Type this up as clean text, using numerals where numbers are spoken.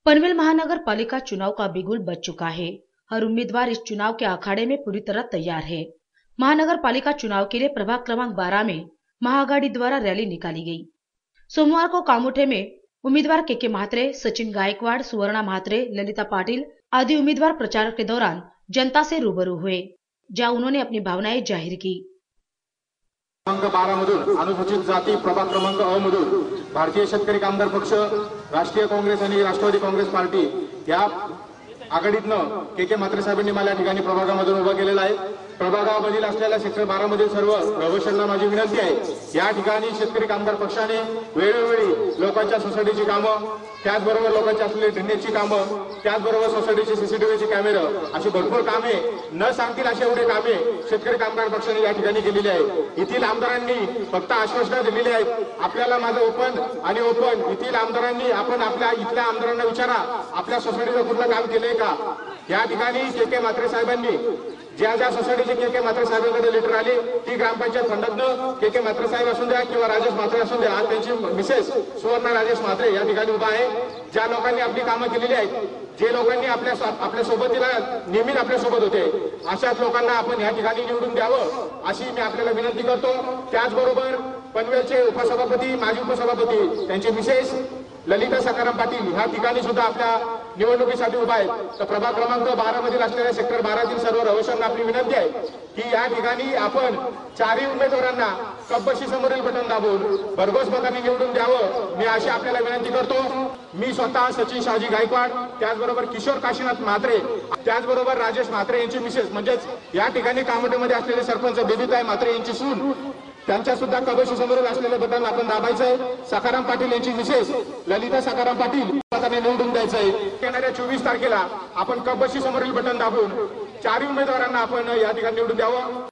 पनवेल महानगर पालिका चुनाव का बिगुल बज चुका है। हर उम्मीदवार इस चुनाव के अखाड़े में पूरी तरह तैयार है। महानगर पालिका चुनाव के लिए प्रभाग क्रमांक 12 में महाआघाड़ी द्वारा रैली निकाली गई। सोमवार को कामोठे में उम्मीदवार के म्हात्रे, सचिन गायकवाड़, सुवर्णा म्हात्रे, ललिता पाटिल आदि उम्मीदवार प्रचार के दौरान जनता से रूबरू हुए, जहां उन्होंने अपनी भावनाएं जाहिर की। क्रमांक 12 मधून अनुसूचित जाती प्रभाग क्रमांक अ मधून भारतीय शेतकरी कामगार पक्ष, राष्ट्रीय काँग्रेस आणि राष्ट्रवादी काँग्रेस पार्टी या आघाडीतनं के म्हात्रे साहेबांनी मला या ठिकाणी प्रभागामधून उभा केलेला आहे। प्रभागामधील असलेल्या सेक्टर 12 मधील सर्व रहिवाशांना माझी विनंती आहे, या ठिकाणी शेतकरी कामगार पक्षाने वेळोवेळी लोकांच्या सोसायटीची कामं, त्याचबरोबर लोकांची असलेली ड्रेनेजची कामं, त्याचबरोबर सोसायटीचे सीसीटीव्हीचे कॅमेरे अशी भरपूर कामे न सांगतील अशी एवढे कामे शेतकरी कामगार पक्षाने या ठिकाणी केलेली आहे। येथील आमदारांनी फक्त आश्वासनं दिलेली आहेत, आपल्याला माझं ओपन आणि ओपन। येथील आमदारांनी आपण आपल्या इथल्या आमदारांना विचारा, आपल्या सोसायटीचं कुठलं काम केलंय का। या ठिकाणी के म्हात्रे साहेबांनी ज्या ज्या सोसायटीचे के म्हात्रे साहेबांकडे लेटर आली ती ग्रामपंचायत फंडातनं के म्हात्रे साहेब असून द्या किंवा राजेश म्हात्रे असून द्या, आज त्यांची मिसेस सुवर्णा राजेश म्हात्रे या ठिकाणी उभा आहे। ज्या लोकांनी आपली कामं केलेली आहेत, जे लोकांनी आपल्या सोबतीला नेहमीच आपल्या सोबत होते, अशाच लोकांना आपण या ठिकाणी निवडून द्यावं अशी मी आपल्याला विनंती करतो। त्याचबरोबर पनवेलचे उपसभापती, माजी उपसभापती, त्यांचे मिसेस ललिता सकाराम पाटील ह्या ठिकाणी सुद्धा आपल्या निवडणुकीसाठी उभा आहेत। तर प्रभाग क्रमांक 12 मधील असलेल्या सेक्टर 12 सर्व रहिवाशांना आपली विनंती आहे की या ठिकाणी आपण चारही उमेदवारांना कब्बशी समोरील बटन दाबून भरघोस मतांनी निवडून द्यावं, मी अशी आपल्याला विनंती करतो। मी स्वतः सचिन शाहजी गायकवाड, त्याचबरोबर किशोर काशीनाथ म्हात्रे, त्याचबरोबर राजेश म्हात्रे यांची मिसेस म्हणजेच या ठिकाणी कामोठेमध्ये असलेले सरपंच बेबीताई म्हात्रे यांची सून, त्यांच्या सुद्धा कबशी समोर असलेले बटन आपण दाबायचंय। सकाराम पाटील यांची मिसेस ललिता सकाराम पाटील मताने निवडून द्यायचंय। येणाऱ्या 24 तारखेला आपण कबशी समोरील बटन दाबून चारही उमेदवारांना आपण या ठिकाणी निवडून द्यावं।